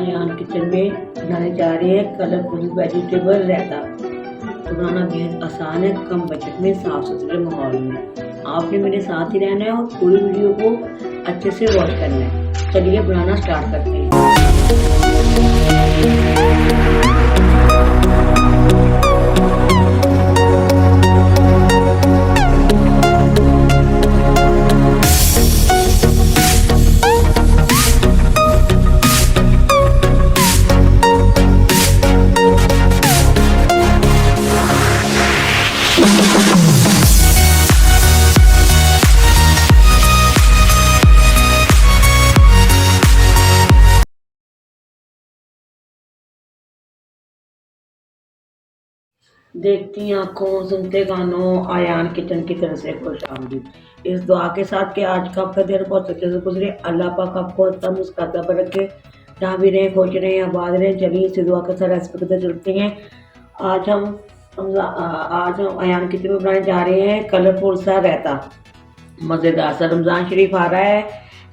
Ayan kitchen में बनाने जा रहे हैं कलरफुल वेजिटेबल रायता। बनाना बेहद आसान है, कम बजट में, साफ सुथरे माहौल में। आपने मेरे साथ ही रहना है और पूरी वीडियो को अच्छे से वॉच करना है। चलिए बनाना स्टार्ट करते हैं। देखती आंखों सुनते कानों अयान किचन की तरफ से खुश आमदीद। इस दुआ के साथ कि आज का आपका दिन बहुत अच्छे से गुजरे। अल्लाह पाक आपको तब मुस्कुराता पर रखे, जहाँ भी रहें खुश रहें आबाद रहें। चलिए इस दुआ के साथ रेसिपी करते चलते हैं। आज हम अयान किचन में बनाने जा रहे हैं कलरफुल सा रायता, मज़ेदार सा। रमज़ान शरीफ आ रहा है,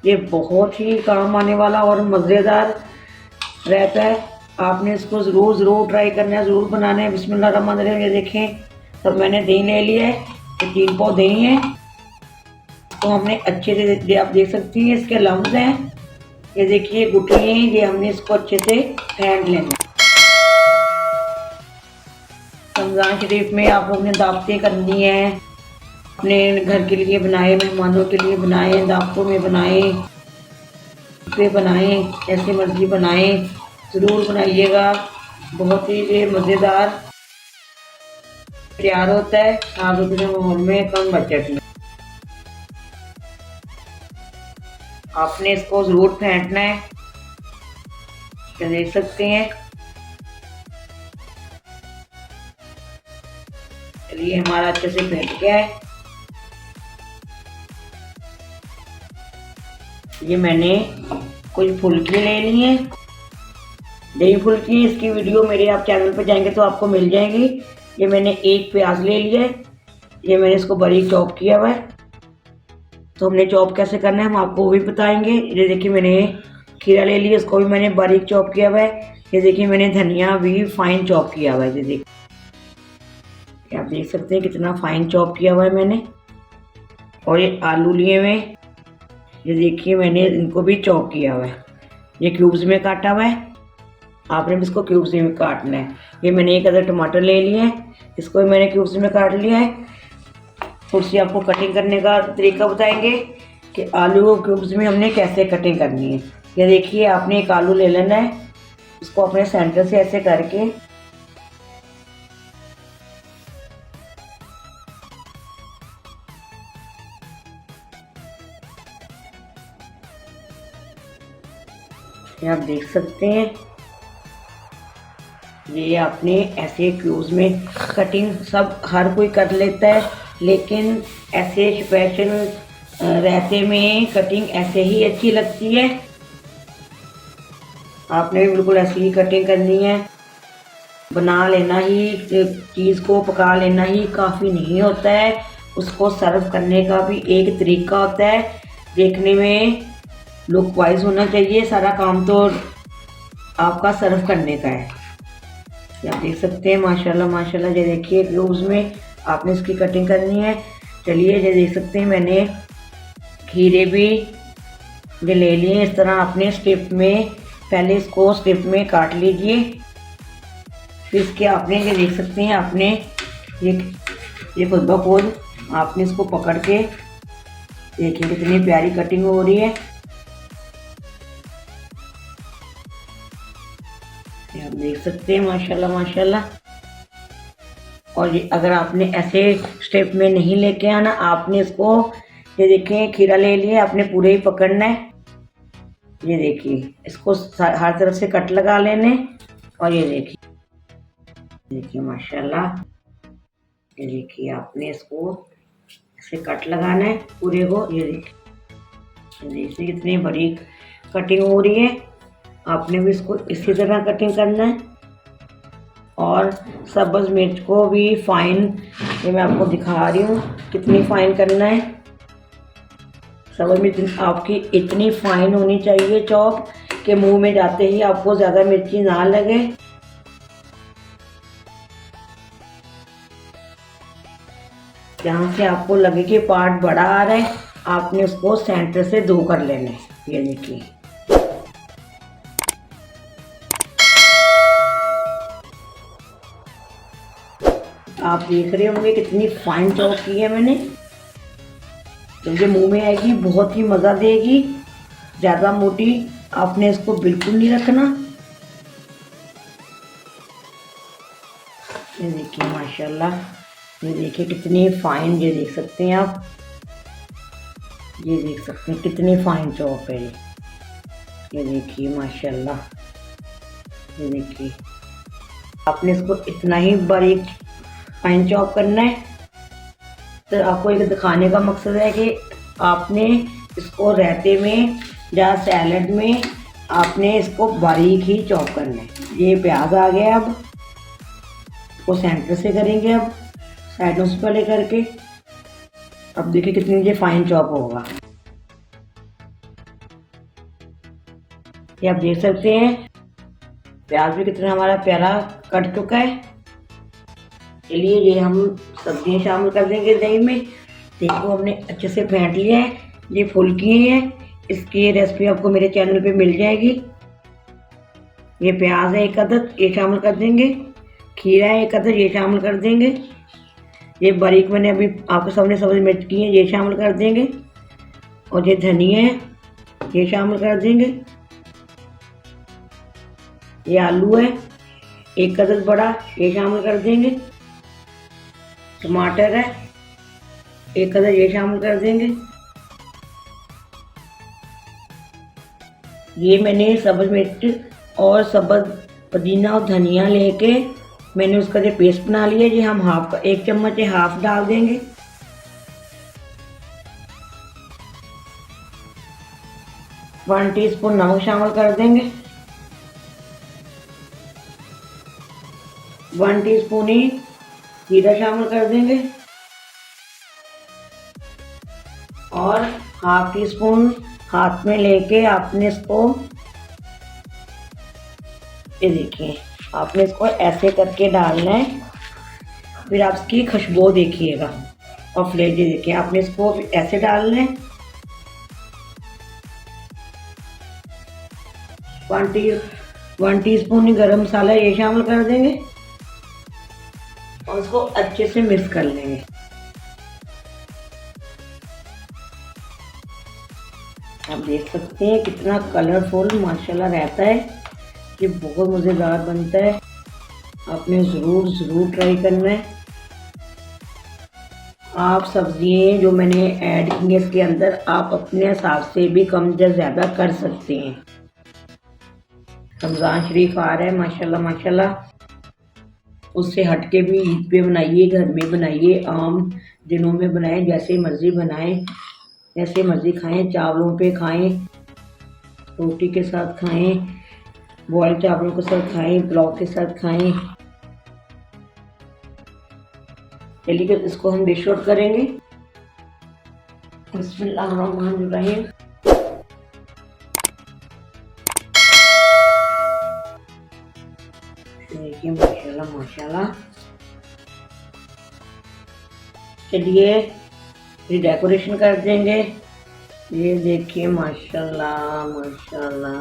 ये बहुत ही काम आने वाला और मज़ेदार रायता है। आपने इसको ज़रूर ट्राई करना है, ज़रूर बनाना है। बिस्मिल्लाहिर्रहमानिर्रहीम। ये देखें, तब मैंने दही ले लिया है, ये 3 पाव दही है। तो हमने अच्छे से, आप देख सकती हैं इसके लम्स हैं, ये देखिए गुठली हैं, ये हमने इसको अच्छे से फेंट लेना है। रमज़ान शरीफ में आप लोग ने दावतें करनी है, अपने घर के लिए बनाए, मेहमानों के लिए बनाए, दावतों में बनाए, पे बनाएं, ऐसी मर्जी बनाएं, ज़रूर बनाइएगा। बहुत ही ये मज़ेदार तैयार होता है साफ सुथरे माहौल में, कम बजट में। आपने इसको ज़रूर फेंटना है, तो देख सकते हैं। चलिए हमारा अच्छे से फेंट गया है। ये मैंने कुछ फुल्की ले ली है, दही फुल्की। इसकी वीडियो मेरे आप चैनल पर जाएंगे तो आपको मिल जाएगी। ये मैंने 1 प्याज ले लिया है, ये मैंने इसको बारीक चॉप किया हुआ है। तो हमने चॉप कैसे करना है हम आपको वो भी बताएंगे। ये देखिए मैंने खीरा ले लिया, इसको भी मैंने बारीक चॉप किया हुआ है। ये देखिए मैंने धनिया भी फाइन चॉप किया हुआ है। ये देखिए, आप देख सकते हैं कितना फाइन चॉप किया हुआ है मैंने। और ये आलू लिए हुए, ये देखिए मैंने इनको भी चॉप किया हुआ है, ये क्यूब्स में काटा हुआ है। आपने भी इसको क्यूब्स में काटना है। ये मैंने 1 अदर टमाटर ले लिए हैं, इसको भी मैंने क्यूब्स में काट लिया है। थोड़ी सी आपको कटिंग करने का तरीका बताएंगे कि आलू को क्यूब्स में हमने कैसे कटिंग करनी है। ये देखिए, आपने एक आलू ले लेना है, इसको अपने सेंटर से ऐसे करके ये आप देख सकते हैं। ये आपने ऐसे क्यूब्स में कटिंग सब हर कोई कर लेता है, लेकिन ऐसे स्पेशल रायते में कटिंग ऐसे ही अच्छी लगती है। आपने भी बिल्कुल ऐसी ही कटिंग करनी है। बना लेना ही, चीज़ को पका लेना ही काफ़ी नहीं होता है, उसको सर्व करने का भी एक तरीका होता है। देखने में लुक वाइज होना चाहिए, सारा काम तो आपका सर्व करने का है। आप देख सकते हैं माशाल्लाह माशाल्लाह। ये देखिए क्यूब्स में आपने इसकी कटिंग करनी है। चलिए ये देख सकते हैं मैंने खीरे भी ये ले लिए। इस तरह आपने स्ट्रिप में, पहले इसको स्ट्रिप में काट लीजिए, फिर इसके आपने ये देख सकते हैं, आपने ये खुद ब खुद आपने इसको पकड़ के देखिए कितनी प्यारी कटिंग हो रही है। आप देख सकते हैं माशाल्लाह माशाल्लाह। और ये अगर आपने ऐसे स्टेप में नहीं लेके आना, आपने इसको, ये देखें खीरा ले लिया, आपने पूरे ही पकड़ना है। ये देखिए, इसको हर तरफ से कट लगा लेने। और ये देखिए माशाल्लाह, ये देखिए आपने इसको ऐसे कट लगाना है पूरे को। ये देखिए कितनी बड़ी कटिंग हो रही है। आपने भी इसको इसी तरह कटिंग करना है। और सब्ज़ मिर्च को भी फाइन, ये मैं आपको दिखा रही हूँ कितनी फाइन करना है। सब्ज़ मिर्च आपकी इतनी फाइन होनी चाहिए चॉप इसके मुंह में जाते ही आपको ज़्यादा मिर्ची ना लगे। जहाँ से आपको लगे कि पार्ट बड़ा आ रहा है, आपने उसको सेंटर से 2 कर लेने। ये देखिए, आप देख रहे होंगे कितनी फाइन चॉप की है मैंने। तो ये मुंह में आएगी, बहुत ही मज़ा देगी। ज़्यादा मोटी आपने इसको बिल्कुल नहीं रखना। ये देखिए माशाल्लाह, ये देखिए कितनी फाइन, ये देख सकते हैं आप, ये देख सकते हैं कितनी फाइन चॉप है ये देखिए माशाल्लाह। ये देखिए, आपने इसको इतना ही बारीक फाइन चॉप करना है। तो आपको एक दिखाने का मकसद है कि आपने इसको रायते में या सैलड में आपने इसको बारीक ही चॉप करना है। ये प्याज आ गया, अब इसको सेंटर से करेंगे, अब साइडों से पहले करके। अब देखिए कितनी ये फाइन चॉप होगा। ये आप देख सकते हैं प्याज भी कितना हमारा प्यारा कट चुका है। चलिए ये हम सब्जियां शामिल कर देंगे दही में। देखो हमने अच्छे से फेंट लिया है, ये फुल्की है। इसकी रेसिपी आपको मेरे चैनल पे मिल जाएगी। ये प्याज है 1 अदद, ये शामिल कर देंगे। खीरा है 1 अदद, ये शामिल कर देंगे। ये बारीक मैंने अभी आपके सामने सब्ज़ी मिर्च की है, ये शामिल कर देंगे। और ये धनिया है, ये शामिल कर देंगे। ये आलू है 1 अदद बड़ा, ये शामिल कर देंगे। टमाटर है 1 अदद, ये शामिल कर देंगे। ये मैंने सब्ज़ मिर्च और सब्ज़ पुदीना और धनिया लेके मैंने उसका जो पेस्ट बना लिया, ये हम 1 चम्मच हाफ डाल देंगे। वन टीस्पून नमक शामिल कर देंगे। 1 टीस्पून ही जीरा शामिल कर देंगे और हाफ टी स्पून हाथ में लेके आपने इसको, ये देखिए, आपने इसको ऐसे करके डालना है। फिर आप इसकी खुशबू देखिएगा और फ्लेवर, ये देखिए आपने इसको ऐसे डालना है। 1 टीस्पून ही गरम मसाला, ये शामिल कर देंगे और उसको अच्छे से मिक्स कर लेंगे। आप देख सकते हैं कितना कलरफुल माशाल्लाह रहता है। ये बहुत मज़ेदार बनता है, आपने ज़रूर ट्राई करना है। आप सब्जियां जो मैंने ऐड की है इसके अंदर, आप अपने हिसाब से भी कम या ज़्यादा कर सकते हैं। रमज़ान शरीफ आ रहा है माशाल्लाह माशाल्लाह, उससे हट के भी ईद पे बनाइए, घर में बनाइए, आम दिनों में बनाएं, जैसे मर्ज़ी बनाएं, जैसे मर्ज़ी खाएं। चावलों पे खाएं, रोटी के साथ खाएं, बॉयल चावलों के साथ खाएं, पुलाव के साथ खाएं। चलिए इसको हम डिश आउट करेंगे। बिस्मिल्लाहिर्रहमानिर्रहीम। देखिए माशाल्लाह माशाल्लाह। चलिए ये डेकोरेशन कर देंगे। ये देखिए माशाल्लाह माशाल्लाह,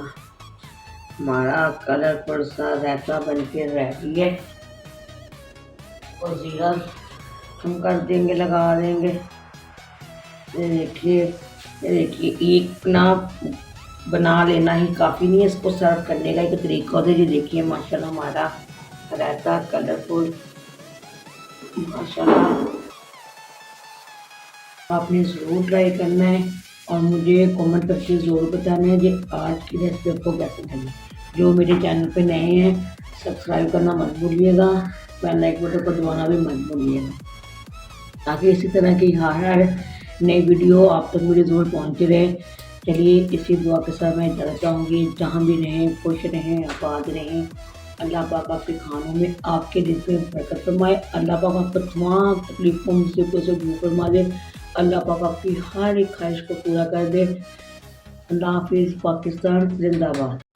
हमारा कलरफुल सा रायता बनके रेडी है। और ज़ीरा हम कर देंगे, लगा देंगे। ये देखिए एक ना बना लेना ही काफ़ी नहीं है, इसको सर्व करने का एक तरीका होता है। ये देखिए माशाल्लाह हमारा रायता कलरफुल माशाल्लाह। आपने ज़रूर ट्राई करना है और मुझे कमेंट करके ज़रूर बताना है कि आज की रेसिपी आपको कैसे लगी। जो मेरे चैनल पे नए हैं, सब्सक्राइब करना मत भूलिएगा, बेल आइकन बटन को दबाना भी मत भूलिएगा, ताकि इसी तरह की हर नई वीडियो आप तक मुझे ज़रूर पहुँचते रहे। चलिए इसी दुआ के साथ मैं इजाज़त चाहूँगी। जहाँ भी रहें खुश रहें, आबाद रहें। अल्लाह पाक आपके खानों में, आपके दिल पे बरकत फरमाए। अल्लाह पाक आपको तमाम तकलीफ़ों मुसीबतों से दूर फरमा दे। अल्लाह पाक आपकी हर एक ख्वाहिश को पूरा कर दे। अल्लाह हाफिज़। पाकिस्तान जिंदाबाद।